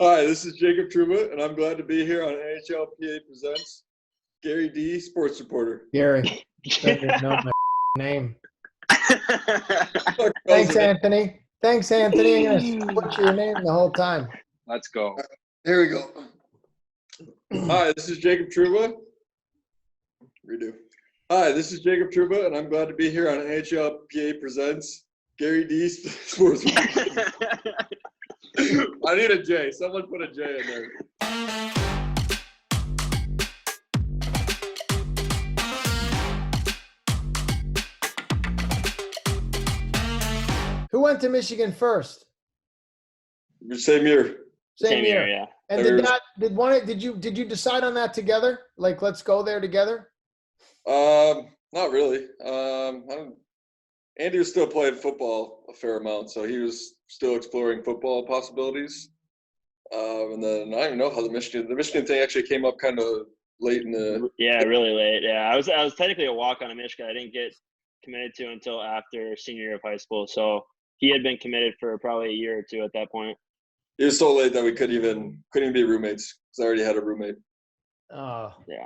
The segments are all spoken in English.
Hi, this is Jacob Trouba, and I'm glad to be here on NHLPA Presents. Gerry Dee, sports reporter. Gary, don't even know my name. Thanks, Anthony. I'm gonna butcher your name the whole time. Let's go. Here we go. Hi, this is Jacob Trouba. Redo. Hi, this is Jacob Trouba, and I'm glad to be here on NHLPA Presents. Gerry Dee, sports reporter. I need a J. Someone put a J in there. Who went to Michigan first? Same year. Same year, yeah. And did you decide on that together? Like, let's go there together? Not really. Andy was still playing football a fair amount, so he was still exploring football possibilities. And then I don't even know how the Michigan thing actually came up kind of late in the. Yeah, really late. Yeah, I was technically a walk-on in Michigan. I didn't get committed to until after senior year of high school. So he had been committed for probably a year or two at that point. It was so late that we couldn't even be roommates because I already had a roommate. Oh, yeah,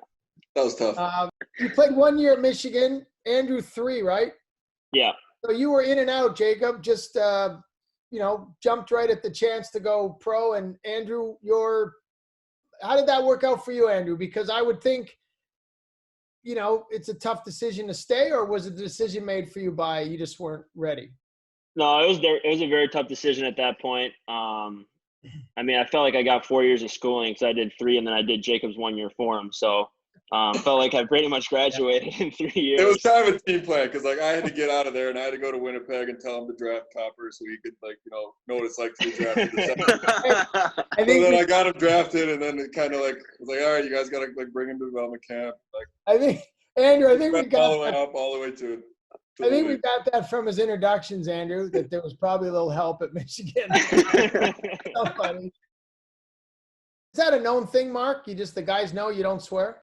that was tough. You played 1 year at Michigan, Andrew 3, right? Yeah. So you were in and out, Jacob. Just jumped right at the chance to go pro. And Andrew, how did that work out for you, Andrew? Because I would think, it's a tough decision to stay, or was it the decision made for you by you just weren't ready? No, it was a very tough decision at that point. I felt like I got 4 years of schooling because I did 3, and then I did Jacob's 1 year for him. So felt like I pretty much graduated in 3 years. It was kind of a team plan because I had to get out of there and I had to go to Winnipeg and tell him to draft Copper so he could know what it's like to be drafted. So then I got him drafted, and then it kind of was like, all right, you guys got to bring him to development camp. Andrew, we got all the way up, all the way to. I think we got that from his introductions, Andrew, that there was probably a little help at Michigan. So funny. Is that a known thing, Mark? The guys know you don't swear?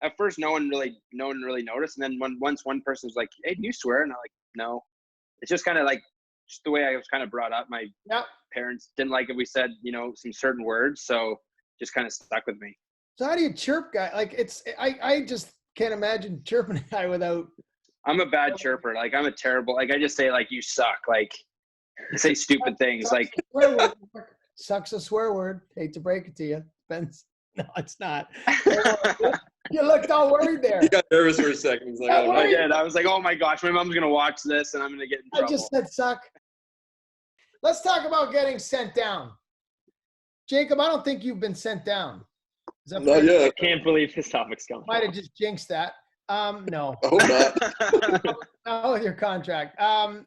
At first, no one really noticed, and then once one person was like, "Hey, do you swear?" and I'm like, "No." It's just kind of just the way I was kind of brought up. My parents didn't like if we said some certain words, so just kind of stuck with me. So how do you chirp, guy? I just can't imagine chirping a guy without. I'm a bad chirper. I'm a terrible. I just say you suck. I say stupid things. Suck's a swear word. Hate to break it to you. Depends. No, it's not. You looked all worried there. You got nervous for a second. He's like, I did. I was like, oh my gosh, my mom's gonna watch this and I'm gonna get in trouble. I just said suck. Let's talk about getting sent down. Jacob, I don't think you've been sent down. Not yet. I can't believe this topic's coming. Might have just jinxed that. No. I hope not. Not with your contract.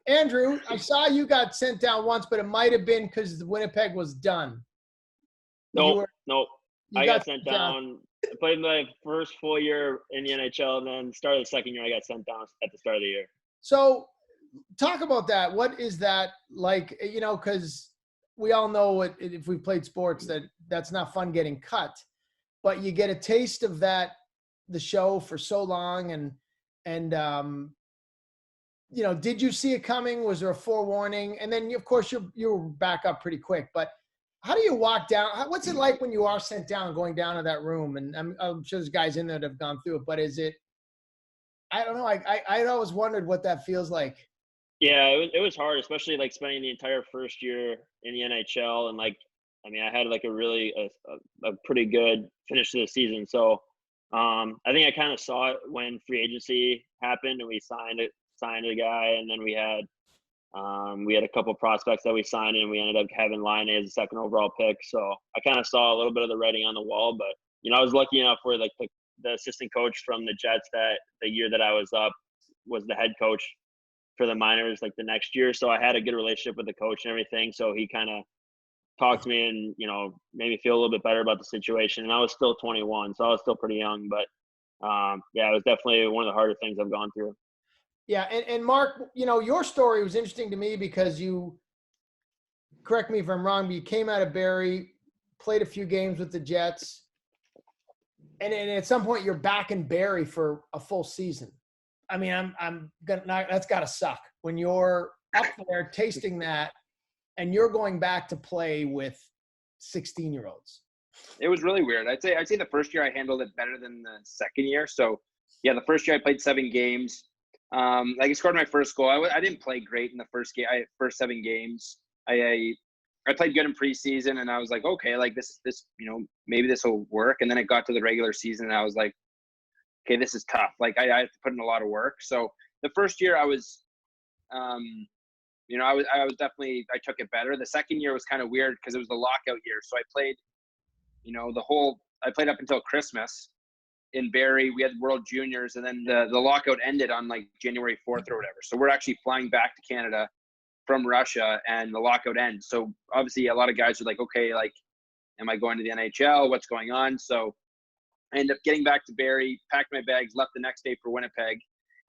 Andrew, I saw you got sent down once, but it might have been because Winnipeg was done. Nope. I got sent down. I played my first full year in the NHL, and then started the second year, I got sent down at the start of the year. So talk about that. What is that like? Because we all know if we've played sports that's not fun getting cut, but you get a taste of that, the show for so long. And did you see it coming? Was there a forewarning? And then, of course, you were back up pretty quick. But how do you walk down? What's it like when you are sent down, going down to that room? And I'm sure there's guys in there that have gone through it. But is it – I don't know. I always wondered what that feels like. Yeah, it was hard, especially spending the entire first year in the NHL. And I had a pretty good finish to the season. So I think I kind of saw it when free agency happened and we signed a guy, and then we had a couple prospects that we signed, and we ended up having Line as a second overall pick. So I kind of saw a little bit of the writing on the wall, but I was lucky enough where the assistant coach from the Jets that the year that I was up was the head coach for the minors the next year. So I had a good relationship with the coach and everything. So he kind of talked to me and, made me feel a little bit better about the situation. And I was still 21, so I was still pretty young, but it was definitely one of the harder things I've gone through. Yeah. And Mark, your story was interesting to me because you, correct me if I'm wrong, but you came out of Barrie, played a few games with the Jets, and at some point you're back in Barrie for a full season. That's got to suck when you're up there tasting that and you're going back to play with 16-year-olds? It was really weird. I'd say the first year I handled it better than the second year. So yeah, the first year I played 7 games. I scored my first goal. I didn't play great in the first 7 games. I played good in preseason, and I was like, okay, like this, maybe this will work. And then it got to the regular season, and I was like, okay, this is tough. Like I have to put in a lot of work. So the first year I was, I was definitely, I took it better. The second year was kind of weird because it was the lockout year. So I played, I played up until Christmas in Barrie. We had World Juniors, and then the lockout ended on like January 4th or whatever. So we're actually flying back to Canada from Russia, and the lockout ends. So obviously a lot of guys are like, okay, like, am I going to the NHL? What's going on? So I ended up getting back to Barrie, packed my bags, left the next day for Winnipeg,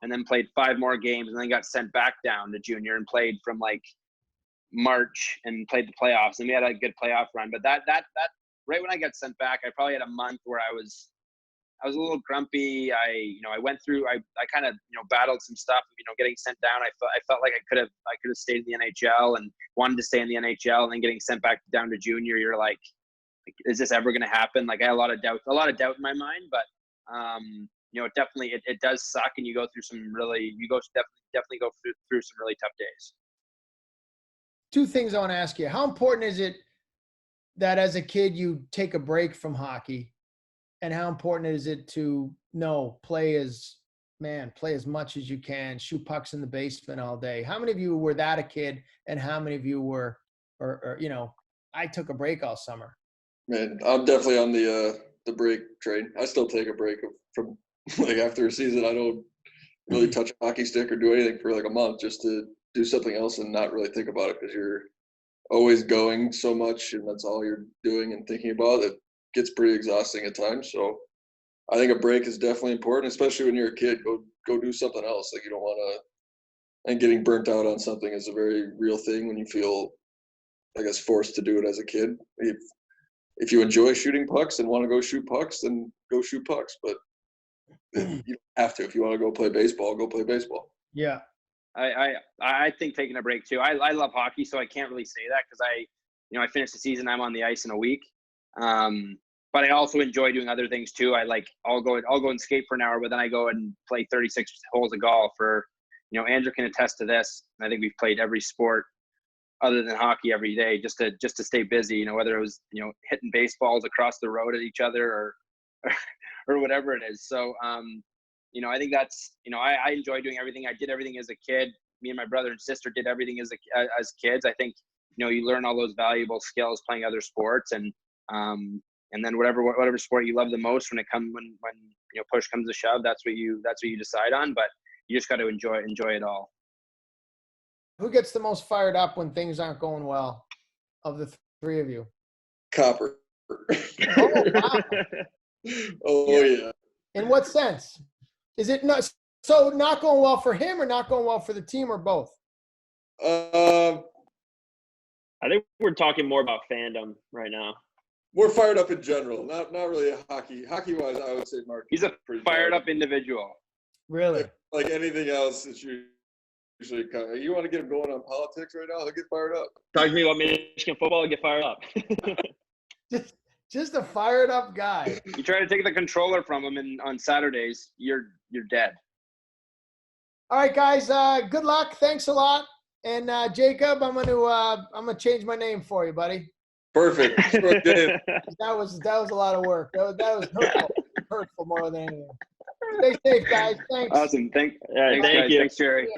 and then played 5 more games, and then got sent back down to junior and played from like March and played the playoffs. And we had a good playoff run. But that right when I got sent back, I probably had a month where I was a little grumpy. I went through, I kind of, battled some stuff, getting sent down. I felt like I could have stayed in the NHL and wanted to stay in the NHL, and then getting sent back down to junior. You're like, is this ever going to happen? Like I had a lot of doubt in my mind, but it does suck. And you go through some really, definitely go through some really tough days. 2 things I want to ask you. How important is it that as a kid you take a break from hockey? And how important is it to play as much as you can, shoot pucks in the basement all day? How many of you were that a kid, and how many of you were, I took a break all summer? Man, I'm definitely on the break train. I still take a break from like after a season. I don't really touch a hockey stick or do anything for like a month just to do something else and not really think about it, because you're always going so much and that's all you're doing and thinking about. It gets pretty exhausting at times. So I think a break is definitely important, especially when you're a kid. Go do something else. Like you don't want to, and getting burnt out on something is a very real thing when you feel, I guess, forced to do it as a kid. If you enjoy shooting pucks and want to go shoot pucks, then go shoot pucks. But you don't have to. If you want to go play baseball, go play baseball. Yeah. I think taking a break too. I love hockey, so I can't really say that because I finished the season. I'm on the ice in a week. But I also enjoy doing other things too. I'll go and skate for an hour, but then I go and play 36 holes of golf. Or, Andrew can attest to this. I think we've played every sport other than hockey every day just to stay busy. Whether it was hitting baseballs across the road at each other or whatever it is. So I think that's I enjoy doing everything. I did everything as a kid. Me and my brother and sister did everything as kids. I think you learn all those valuable skills playing other sports, and then whatever sport you love the most when push comes to shove, that's what you decide on. But you just got to enjoy it all. Who gets the most fired up when things aren't going well of the 3 of you? Copper. Oh, wow. Yeah. In what sense? Is it not going well for him, or not going well for the team, or both? I think we're talking more about fandom right now. We're fired up in general, not really a hockey wise. I would say Mark. He's a fired up individual. Really? Like anything else, it's usually kind of, you want to get him going on politics right now, he'll get fired up. Talk to me about Michigan football and get fired up. just a fired up guy. You try to take the controller from him on Saturdays, you're dead. All right, guys. Good luck. Thanks a lot. And Jacob, I'm gonna change my name for you, buddy. Perfect. That was a lot of work. That was hurtful more than anything. Stay safe, guys. Thanks. Awesome. Thank you. Thanks, Gerry.